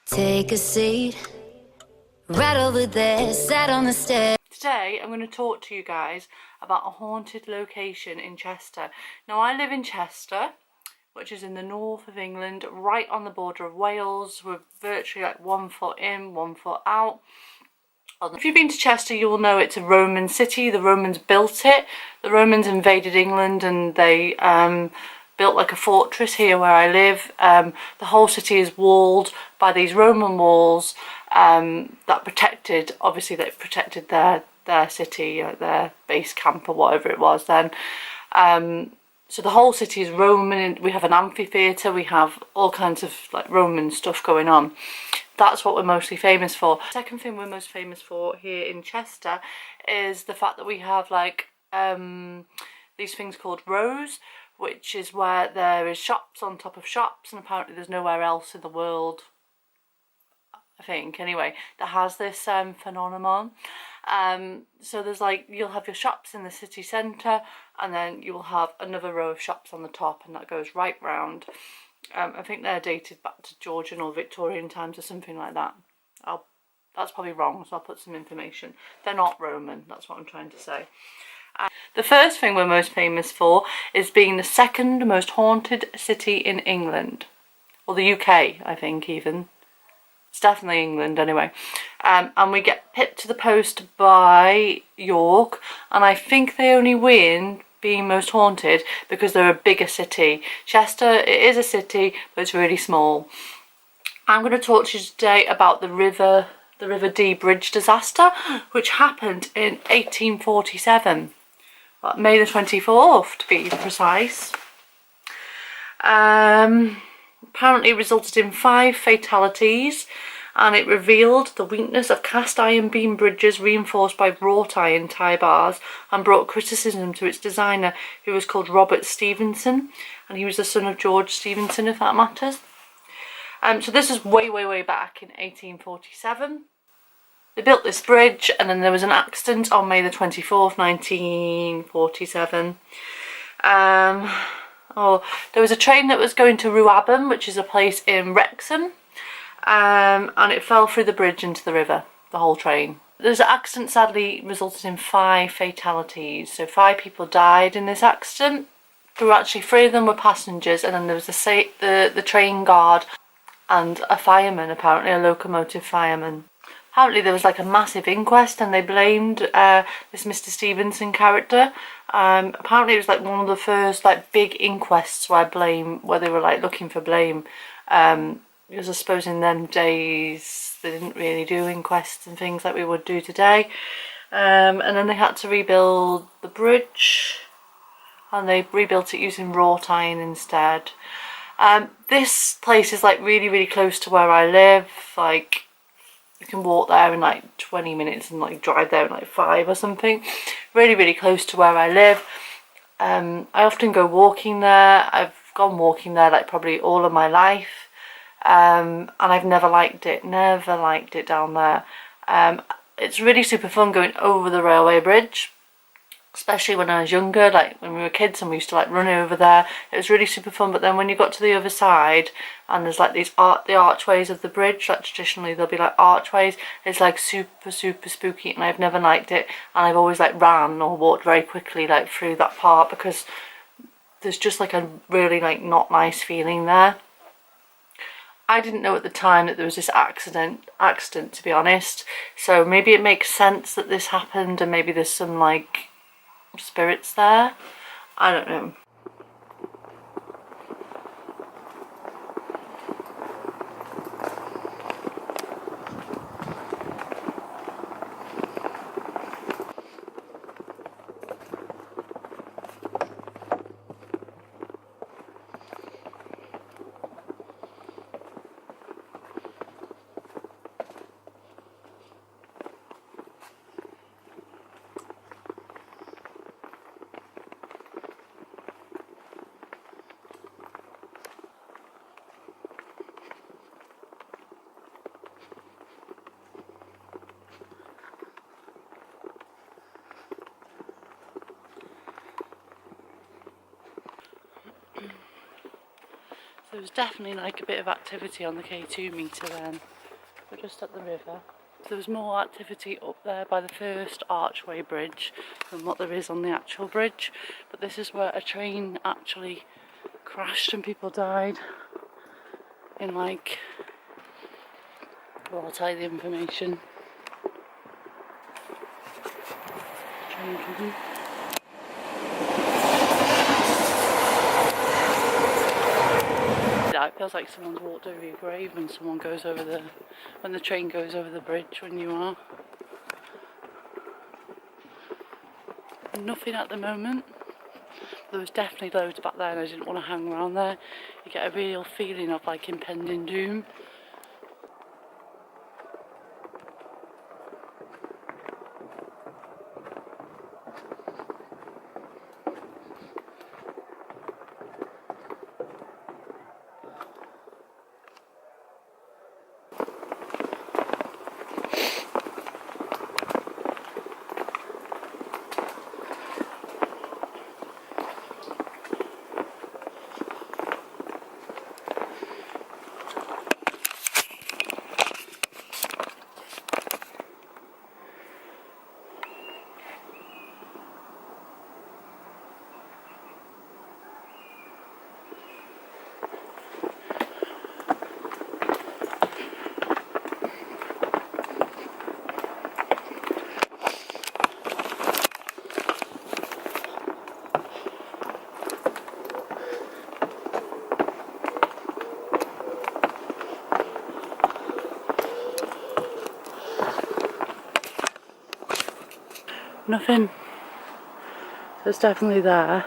Take a seat right over there, sat on the stairs. Today I'm going to talk to you guys about a haunted location in Chester. Now I live in Chester, which is in the north of England, right on the border of Wales. We're virtually like 1 foot in, 1 foot out. If you've been to Chester, you will know it's a Roman city. The Romans built it. The Romans invaded England and they built like a fortress here where I live. The whole city is walled by these Roman walls that protected, obviously they protected their city, their base camp or whatever it was then. So the whole city is Roman. We have an amphitheatre, we have all kinds of like Roman stuff going on. That's what we're mostly famous for. The second thing we're most famous for here in Chester is the fact that we have like these things called rows, which is where there is shops on top of shops, and apparently there's nowhere else in the world, I think anyway, that has this phenomenon. So there's like, you'll have your shops in the city centre and then you will have another row of shops on the top, and that goes right round. I think they're dated back to Georgian or Victorian times or something like that. That's probably wrong, so I'll put some information. They're not Roman, that's what I'm trying to say. The first thing we're most famous for is being the second most haunted city in England. Or the UK, I think even. It's definitely England anyway. And we get pipped to the post by York, and I think they only win being most haunted because they're a bigger city. Chester, it is a city, but it's really small. I'm going to talk to you today about the River Dee Bridge disaster, which happened in 1847. Well, May the 24th to be precise. Apparently resulted in 5 fatalities, and it revealed the weakness of cast iron beam bridges reinforced by wrought iron tie bars, and brought criticism to its designer, who was called Robert Stevenson, and he was the son of George Stevenson, if that matters. So this is way back in 1847. They built this bridge, and then there was an accident on May the 24th, 1947. There was a train that was going to Ruabham, which is a place in Wrexham, and it fell through the bridge into the river, the whole train. This accident sadly resulted in 5 fatalities, so 5 people died in this accident. There were actually 3 of them were passengers, and then there was the train guard and a fireman, apparently a locomotive fireman. Apparently there was like a massive inquest, and they blamed this Mr. Stevenson character. Apparently it was like one of the first like big inquests where they were like looking for blame. Because I suppose in them days they didn't really do inquests and things like we would do today. And then they had to rebuild the bridge, and they rebuilt it using wrought iron instead. This place is like really close to where I live. Like, you can walk there in like 20 minutes and like drive there in like 5 or something. Really close to where I live. I often go walking there. I've gone walking there like probably all of my life. And I've never liked it down there. It's really super fun going over the railway bridge, especially when I was younger, like when we were kids and we used to like run over there. It was really super fun. But then when you got to the other side and there's like the archways of the bridge, like traditionally there'll be like archways, it's like super spooky, and I've never liked it. And I've always like ran or walked very quickly like through that part, because there's just like a really like not nice feeling there. I didn't know at the time that there was this accident, to be honest. So maybe it makes sense that this happened, and maybe there's some like spirits there. I don't know. There was definitely like a bit of activity on the K2 meter then. We're just at the river. There was more activity up there by the first archway bridge than what there is on the actual bridge. But this is where a train actually crashed and people died in like... Well, I'll tell you the information. Train coming. It feels like someone's walked over your grave when someone goes over the... when the train goes over the bridge when you are. Nothing at the moment. There was definitely loads back there and I didn't want to hang around there. You get a real feeling of like impending doom. Nothing. So it's definitely there.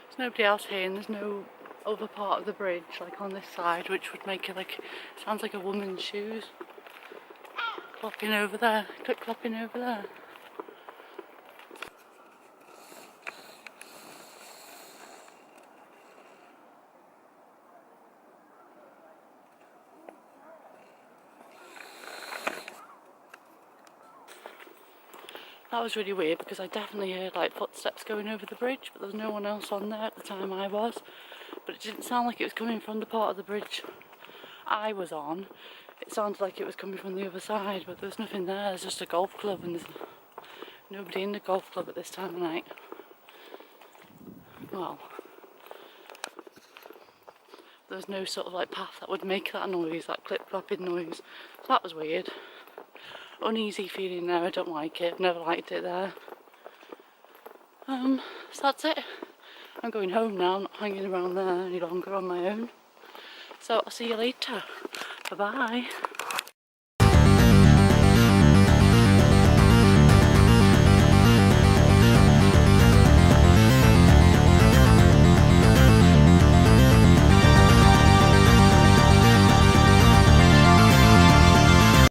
There's nobody else here and there's no other part of the bridge like on this side, which would make it like, sounds like a woman's shoes. Clopping over there, click clopping over there. That was really weird because I definitely heard like footsteps going over the bridge, but there was no one else on there at the time I was. But it didn't sound like it was coming from the part of the bridge I was on. It sounded like it was coming from the other side, but there was nothing there. There's just a golf club and there's nobody in the golf club at this time of night. Well, there was no sort of like path that would make that noise, that clip-clopping noise. So that was weird. Uneasy feeling there, I don't like it, I've never liked it there. So that's it. I'm going home now, I'm not hanging around there any longer on my own. So I'll see you later. Bye bye.